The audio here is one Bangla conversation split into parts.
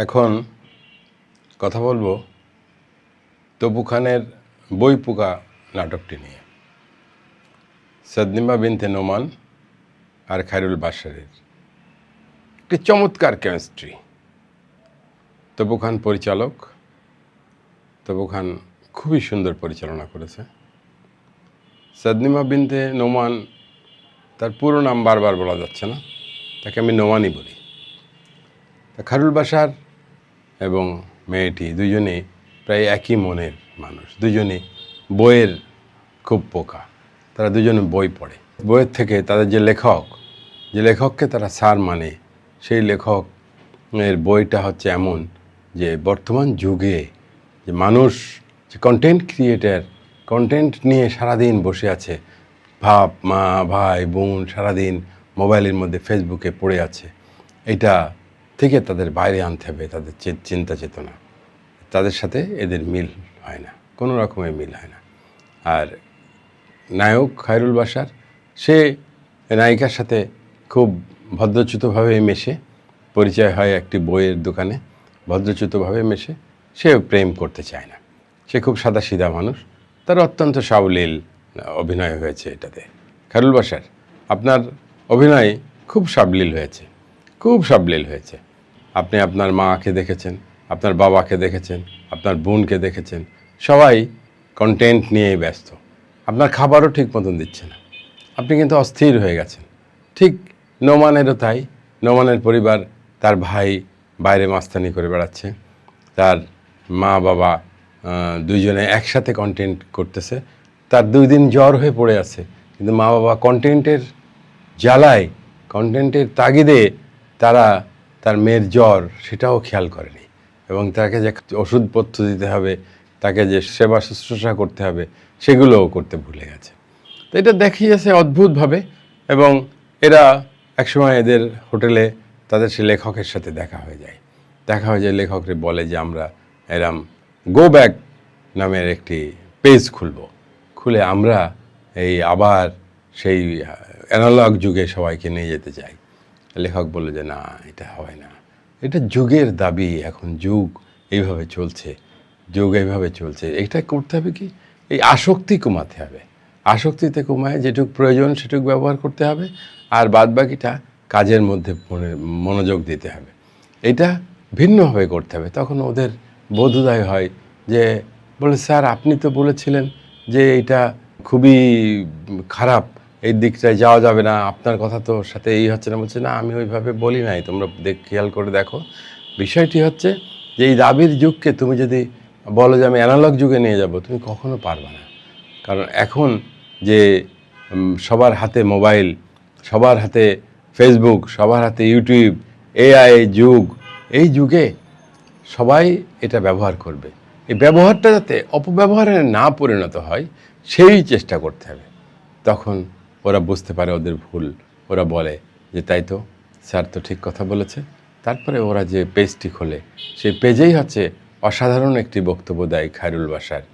এখন কথা বলবো তপু খানের বই পোকা নাটকটি নিয়ে। সাদনিমা বিনতে নোমান আর খায়রুল বাশারের একটি চমৎকার কেমিস্ট্রি। তপু খান পরিচালক, তপু খান খুবই সুন্দর পরিচালনা করেছে। সাদনিমা বিনতে নোমান, তার পুরো নাম বারবার বলা যাচ্ছে না, তাকে আমি নোমানই বলি। তা খায়রুল বাশার এবং মেয়েটি দুজনেই প্রায় একই মনের মানুষ, দুজনেই বইয়ের খুব পোকা। তারা দুজনে বই পড়ে, বইয়ের থেকে তাদের যে লেখককে তারা স্যার মানে, সেই লেখকের বইটা হচ্ছে এমন যে বর্তমান যুগে যে মানুষ যে কন্টেন্ট ক্রিয়েটার, কন্টেন্ট নিয়ে সারাদিন বসে আছে, বাপ মা ভাই বোন সারাদিন মোবাইলের মধ্যে ফেসবুকে পড়ে আছে, এটা থেকে তাদের বাইরে আনতে হবে তাদের চিন্তা চেতনা। তাদের সাথে এদের মিল হয় না, কোনো রকমের মিল হয় না। আর নায়ক খায়রুল বাশার, সে নায়িকার সাথে খুব ভদ্রচ্যুতভাবে মেশে, পরিচয় হয় একটি বইয়ের দোকানে, ভদ্রচ্যুতভাবে মেশে, সে প্রেম করতে চায় না। সে খুব সাদাসিধা মানুষ, তার অত্যন্ত সাবলীল অভিনয় হয়েছে এটাতে। খায়রুল বাশার, আপনার অভিনয় খুব সাবলীল হয়েছে, খুব সাবলীল হয়েছে। আপনি আপনার মাকে দেখেছেন, আপনার বাবাকে দেখেছেন, আপনার বোনকে দেখেছেন, সবাই কন্টেন্ট নিয়েই ব্যস্ত। আপনার খাবারও ঠিক মতন দিচ্ছে না, আপনি কিন্তু অস্থির হয়ে গেছেন। ঠিক নোমানেরও তাই। নোমানের পরিবার, তার ভাই বাইরে মাস্তানি করে বেড়াচ্ছে, তার মা বাবা দুইজনে একসাথে কন্টেন্ট করতেছে, তার 2 দিন জ্বর হয়ে পড়ে আছে, কিন্তু মা বাবা কন্টেন্টের জ্বালায়, কন্টেন্টের তাগিদে তারা তার মেয়ের জ্বর সেটাও খেয়াল করেনি, এবং তাকে যে ওষুধপত্র দিতে হবে, তাকে যে সেবা শুশ্রূষা করতে হবে, সেগুলোও করতে ভুলে গেছে। তো এটা দেখিয়েছে অদ্ভুতভাবে। এবং এরা একসময় এদের হোটেলে তাদের সে লেখকের সাথে দেখা হয়ে যায়। লেখকরে বলে যে আমরা এরম গো ব্যাক নামের একটি পেজ খুলে আমরা এই আবার সেই অ্যানালগ যুগে সবাইকে নিয়ে যেতে চাই। লেখক বলল যে না, এটা হয় না, এটা যুগের দাবি, এখন যুগ এইভাবে চলছে, এটা করতে হবে কি, এই আসক্তি কমাতে হবে, আসক্তিতে কমায় যেটুকু প্রয়োজন সেটুকু ব্যবহার করতে হবে, আর বাদবাকিটা কাজের মধ্যে মনোযোগ দিতে হবে, এটা ভিন্নভাবে করতে হবে। তখন ওদের বোধোদয় হয় যে, বলে স্যার আপনি তো বলেছিলেন যে এটা খুবই খারাপ, এই দিকটায় যাওয়া যাবে না, আপনার কথা তো সাথে এই হচ্ছে না। বলছে না, আমি ওইভাবে বলি নাই, তোমরা খেয়াল করে দেখো। বিষয়টি হচ্ছে যে এই দাবির যুগকে তুমি যদি বলো যে আমি অ্যানালগ যুগে নিয়ে যাব, তুমি কখনো পারবে না। কারণ এখন যে সবার হাতে মোবাইল, সবার হাতে ফেসবুক, সবার হাতে ইউটিউব, এআই যুগ, এই যুগে সবাই এটা ব্যবহার করবে। এই ব্যবহারটা যাতে অপব্যবহারে না পরিণত হয়, সেই চেষ্টা করতে হবে। তখন ওরা বুঝতে পারে ওদের ভুল, ওরা বলে যে তাই তো, স্যার তো ঠিক কথা বলেছে। তারপরে ওরা যে পেজটি খোলে, সেই পেজেই হচ্ছে অসাধারণ একটি বক্তব্য দেয় খায়রুল বাশার।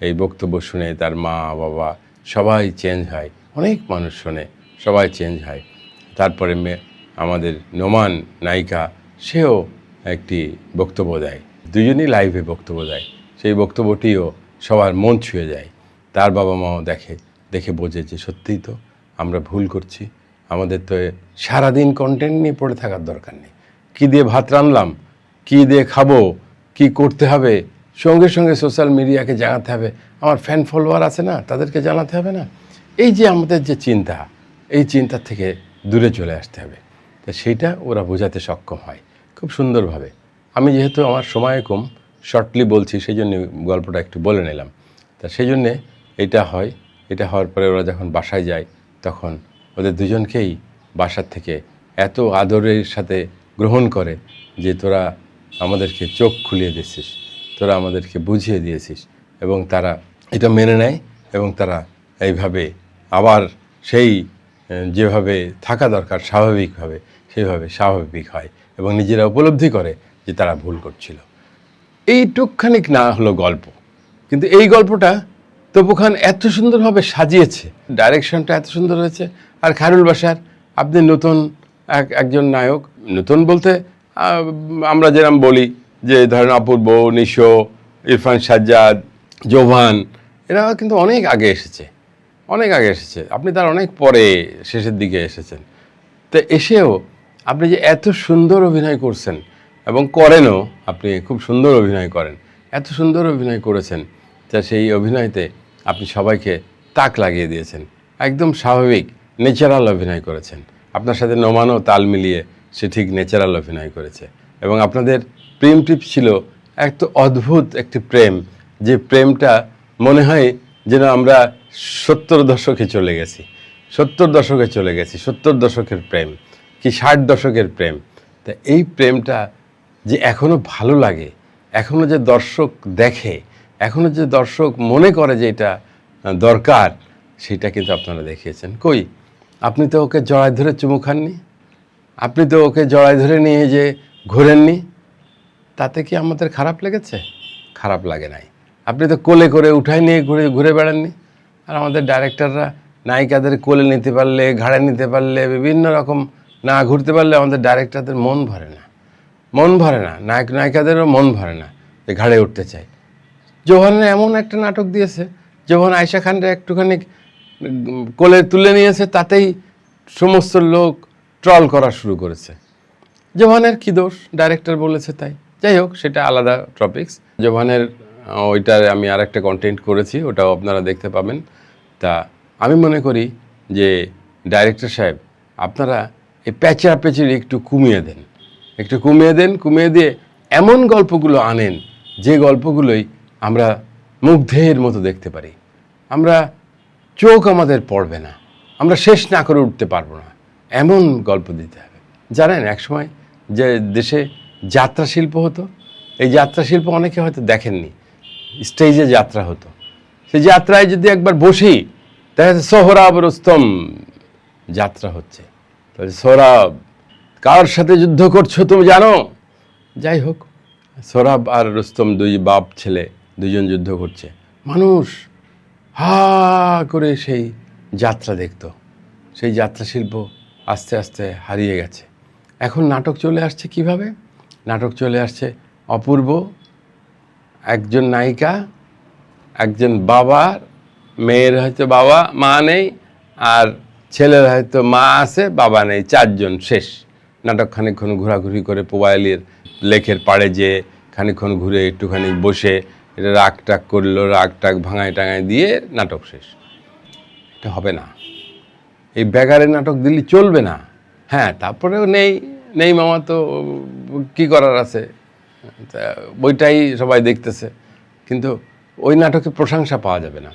এই বক্তব্য শুনে তার মা বাবা সবাই চেঞ্জ হয়, অনেক মানুষ শোনে, সবাই চেঞ্জ হয়। তারপরে আমাদের নোমান নায়িকা, সেও একটি বক্তব্য দেয়, দুজনই লাইভে বক্তব্য দেয়। সেই বক্তব্যটিও সবার মন ছুঁয়ে যায়। তার বাবা মাও দেখে বোঝে যে সত্যিই তো আমরা ভুল করছি, আমাদের তো সারাদিন কন্টেন্ট নিয়ে পড়ে থাকার দরকার নেই। কী দিয়ে ভাত রান্নলাম, কী দিয়ে খাবো, কি করতে হবে, সঙ্গে সঙ্গে সোশ্যাল মিডিয়াকে জানাতে হবে। আমার ফ্যান ফলোয়ার আছে না, তাদেরকে জানাতে হবে না। এই যে আমাদের যে চিন্তা, এই চিন্তা থেকে দূরে চলে আসতে হবে। তা সেইটা ওরা বোঝাতে সক্ষম হয় খুব সুন্দরভাবে। আমি যেহেতু আমার সময় কম, শর্টলি বলছি, সেই জন্য গল্পটা একটু বলে নিলাম। তা সেই জন্যে এটা হয়। এটা হওয়ার পরে ওরা যখন বাসায় যায়, তখন ওদের দুজনকেই বাসার থেকে এত আদরের সাথে গ্রহণ করে যে তোরা আমাদেরকে চোখ খুলিয়ে দিয়েছিস, তোরা আমাদেরকে বুঝিয়ে দিয়েছিস। এবং তারা এটা মেনে নেয়, এবং তারা এইভাবে আবার সেই যেভাবে থাকা দরকার স্বাভাবিকভাবে, সেইভাবে স্বাভাবিক হয়, এবং নিজেরা উপলব্ধি করে যে তারা ভুল করছিল। এইটুকখানিক না হলো গল্প, কিন্তু এই গল্পটা তপু খান এত সুন্দরভাবে সাজিয়েছে, ডাইরেকশনটা এত সুন্দর হয়েছে। আর খায়রুল বাশার, আপনি নতুন একজন নায়ক, নতুন বলতে আমরা যেরকম বলি যে ধরেন অপূর্ব, নিশো, ইরফান সাজ্জাদ, জোভান, এরা কিন্তু অনেক আগে এসেছে, অনেক আগে এসেছে। আপনি তার অনেক পরে শেষের দিকে এসেছেন। তো এসেও আপনি যে এত সুন্দর অভিনয় করছেন এবং করেনও, আপনি খুব সুন্দর অভিনয় করেন, এত সুন্দর অভিনয় করেছেন, তা সেই অভিনয়তে আপনি সবাইকে তাক লাগিয়ে দিয়েছেন। একদম স্বাভাবিক ন্যাচারাল অভিনয় করেছেন। আপনার সাথে নোমানও তাল মিলিয়ে সে ঠিক ন্যাচারাল অভিনয় করেছে। এবং আপনাদের প্রেম টিপ ছিল এক অদ্ভুত একটি প্রেম, যে প্রেমটা মনে হয় যেন আমরা 70 দশকে চলে গেছি, 70 দশকে চলে গেছি, 70 দশকের প্রেম কি 60 দশকের প্রেম। তা এই প্রেমটা যে এখনও ভালো লাগে, এখনও যে দর্শক দেখে, এখনও যে দর্শক মনে করে যে এটা দরকার, সেটা কিন্তু আপনারা দেখিয়েছেন। কই, আপনি তো ওকে জড়ায় ধরে চুমু খাননি, আপনি তো ওকে জড়ায় ধরে নিয়ে যে ঘোরেননি, তাতে কি আমাদের খারাপ লেগেছে? খারাপ লাগে নাই। আপনি তো কোলে করে উঠাই নিয়ে ঘুরে ঘুরে বেড়াননি। আর আমাদের ডাইরেক্টররা নায়িকাদের কোলে নিতে পারলে, ঘাড়ে নিতে পারলে, বিভিন্ন রকম না ঘুরতে পারলে আমাদের ডাইরেক্টরদের মন ভরে না, মন ভরে না, নায়ক নায়িকাদেরও মন ভরে না যে ঘাড়ে উঠতে চায়। জোহানের এমন একটা নাটক দিয়েছে, জোহান আয়েশা খানরা একটুখানি কোলে তুলে নিয়েছে, তাতেই সমস্ত লোক ট্রল করা শুরু করেছে। জোহানের কী দোষ? ডাইরেক্টর বলেছে তাই। যাই হোক, সেটা আলাদা টপিকস। জোহানের ওইটার আমি আর একটা কন্টেন্ট করেছি, ওটাও আপনারা দেখতে পাবেন। তা আমি মনে করি যে ডাইরেক্টর সাহেব, আপনারা এই প্যাচাপেচির একটু কমিয়ে দেন, একটু কমিয়ে দেন। কমিয়ে দিয়ে এমন গল্পগুলো আনেন যে গল্পগুলোই আমরা মুগ্ধের মতো দেখতে পারি। আমরা চোখ আমাদের পড়বে না, আমরা শেষ না করে উঠতে পারবো না, এমন গল্প দিতে হবে। জানেন একসময় যে দেশে যাত্রা শিল্প হতো, এই যাত্রা শিল্প অনেকে হয়তো দেখেননি, স্টেজে যাত্রা হতো। সেই যাত্রায় যদি একবার বসি, দেখা যাচ্ছে সোহরাব রুস্তম যাত্রা হচ্ছে। তাহলে সোহরাব, কার সাথে যুদ্ধ করছো তুমি জানো? যাই হোক, সোহরাব আর রুস্তম দুই বাপ ছেলে, দুজন যুদ্ধ করছে। মানুষ হা করে সেই যাত্রা দেখতো। সেই যাত্রা শিল্প আস্তে আস্তে হারিয়ে গেছে। এখন নাটক চলে আসছে কিভাবে? নাটক চলে আসছে অপূর্ব, একজন নায়িকা, একজন বাবার, মেয়ের হয়তো বাবা মা নেই, আর ছেলের হয়তো মা আছে বাবা নেই, 4 জন, শেষ। নাটক খানিকক্ষণ ঘোরাঘুরি করে পোবাইলের লেকের পাড়ে যেয়ে খানিকক্ষণ ঘুরে একটুখানি বসে এটা রাগ টাগ করলো, রাগ টাগ ভাঙায় টাঙায় দিয়ে নাটক শেষ। এটা হবে না। এই ব্যাগারের নাটক দিলে চলবে না। হ্যাঁ, তারপরেও নেই নেই মামা, তো কী করার আছে, বইটাই সবাই দেখতেছে, কিন্তু ওই নাটকে প্রশংসা পাওয়া যাবে না।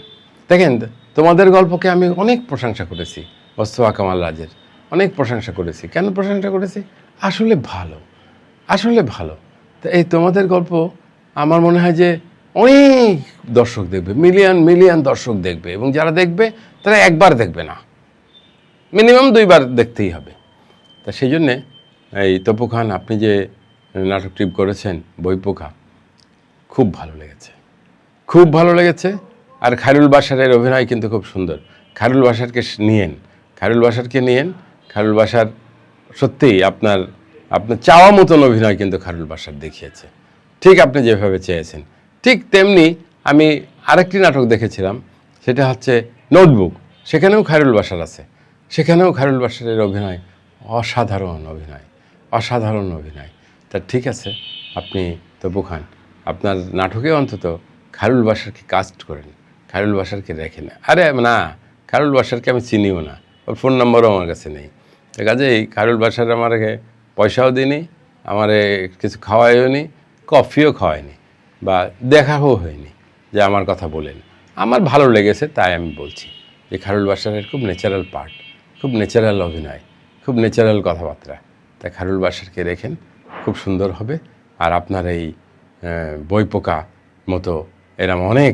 দেখেন, তোমাদের গল্পকে আমি অনেক প্রশংসা করেছি, মোস্তফা কামাল রাজের অনেক প্রশংসা করেছি। কেন প্রশংসা করেছি? আসলে ভালো, আসলে ভালো। তো এই তোমাদের গল্প আমার মনে হয় যে অনেক দর্শক দেখবে, মিলিয়ন মিলিয়ন দর্শক দেখবে, এবং যারা দেখবে তারা একবার দেখবে না, মিনিমাম 2 বার দেখতেই হবে। তা সেই জন্যে এই তপু খান, আপনি যে নাটকটি করেছেন বইপোকা, খুব ভালো লেগেছে, খুব ভালো লেগেছে। আর খায়রুল বাশারের অভিনয় কিন্তু খুব সুন্দর। খায়রুল বাশারকে নিয়েন, খায়রুল বাশারকে নিয়েন। খায়রুল বাশার সত্যিই আপনার চাওয়া মতন অভিনয় কিন্তু খায়রুল বাশার দেখিয়েছে, ঠিক আপনি যেভাবে চেয়েছেন। ঠিক তেমনি আমি আরেকটি নাটক দেখেছিলাম, সেটা হচ্ছে নোটবুক। সেখানেও খায়রুল বাশার আছে, সেখানেও খায়রুল বাশারের অভিনয় অসাধারণ অভিনয়, অসাধারণ অভিনয়। তা ঠিক আছে, আপনি তপু খান, আপনার নাটকে অন্তত খায়রুল বাশারকে কাস্ট করেন, খায়রুল বাশারকে রেখেন। আরে না, খায়রুল বাশারকে আমি চিনিও না, ওর ফোন নম্বরও আমার কাছে নেই। কাজেই খায়রুল বাশার আমাকে পয়সাও দিইনি, আমারে কিছু খাওয়াইও নি, কফিও খাওয়ায়নি, বা দেখাও হয়নি যে আমার কথা বলেন। আমার ভালো লেগেছে তাই আমি বলছি যে খায়রুল বাশারের খুব ন্যাচারাল পার্ট, খুব ন্যাচারাল অভিনয়, খুব ন্যাচারাল কথাবার্তা। তাই খায়রুল বাশারকে রেখেন, খুব সুন্দর হবে। আর আপনার এই বইপোকা মতো এরম অনেক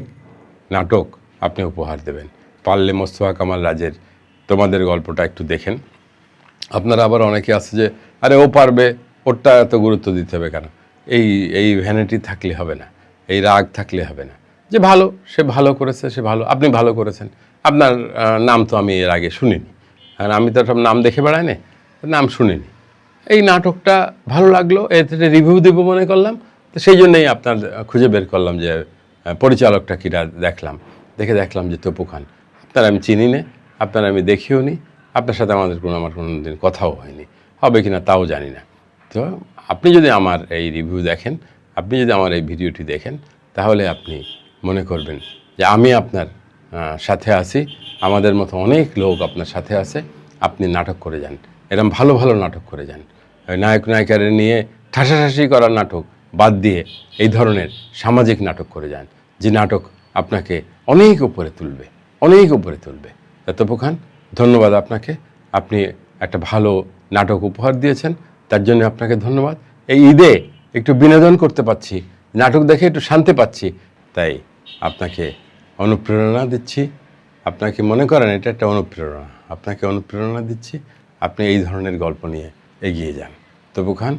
নাটক আপনি উপহার দেবেন। পারলে মোস্তফা কামাল রাজের তোমাদের গল্পটা একটু দেখেন। আপনারা আবার অনেকে আছে যে আরে ও পারবে, ওরটা এত গুরুত্ব দিতে হবে কেন? এই ভ্যানিটি থাকলে হবে না, এই রাগ থাকলে হবে না। যে ভালো, সে ভালো করেছে, সে ভালো, আপনি ভালো করেছেন। আপনার নাম তো আমি এর আগে শুনিনি, কারণ আমি তো সব নাম দেখে বেড়াই না, নাম শুনিনি। এই নাটকটা ভালো লাগলো, এতে রিভিউ দেবো মনে করলাম, তো সেই জন্যই আপনার খুঁজে বের করলাম যে পরিচালকটা কিরা দেখলাম যে তপু খান। আপনার আমি চিনি না, আপনার আমি দেখিও নি, আপনার সাথে আমার কোনো দিন কথাও হয়নি, হবে কিনা তাও জানি না। তো আপনি যদি আমার এই রিভিউ দেখেন, আপনি যদি আমার এই ভিডিওটি দেখেন, তাহলে আপনি মনে করবেন যে আমি আপনার সাথে আছি, আমাদের মতো অনেক লোক আপনার সাথে আছে। আপনি নাটক করে যান, এরকম ভালো ভালো নাটক করে যান। নায়ক নায়িকারে নিয়ে ঠাসাঠাসি করার নাটক বাদ দিয়ে এই ধরনের সামাজিক নাটক করে যান, যে নাটক আপনাকে অনেক উপরে তুলবে, অনেক উপরে তুলবে। তপু খান, ধন্যবাদ আপনাকে। আপনি একটা ভালো নাটক উপহার দিয়েছেন, তার জন্য আপনাকে ধন্যবাদ। এই ঈদে একটু বিনোদন করতে পারছি, নাটক দেখে একটু শান্তি পাচ্ছি, তাই আপনাকে অনুপ্রেরণা দিচ্ছি। আপনাকে মনে করেন এটা একটা অনুপ্রেরণা, আপনাকে অনুপ্রেরণা দিচ্ছি। আপনি এই ধরনের গল্প নিয়ে এগিয়ে যান। তপু খান,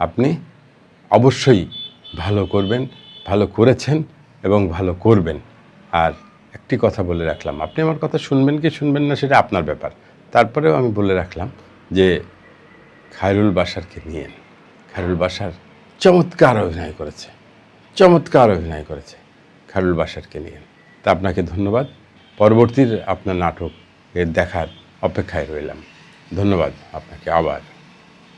আপনি অবশ্যই ভালো করবেন, ভালো করেছেন এবং ভালো করবেন। আর একটি কথা বলে রাখলাম, আপনি আমার কথা শুনবেন কি শুনবেন না সেটা আপনার ব্যাপার, তারপরেও আমি বলে রাখলাম যে খায়রুল বাশারকে নিয়ে, খায়রুল বাশার চমৎকার অভিনয় করেছে, চমৎকার অভিনয় করেছে খায়রুল বাশারকে নিয়ে। তা আপনাকে ধন্যবাদ। পরবর্তীর আপনার নাটক এর দেখার অপেক্ষায় রইলাম। ধন্যবাদ আপনাকে আবার।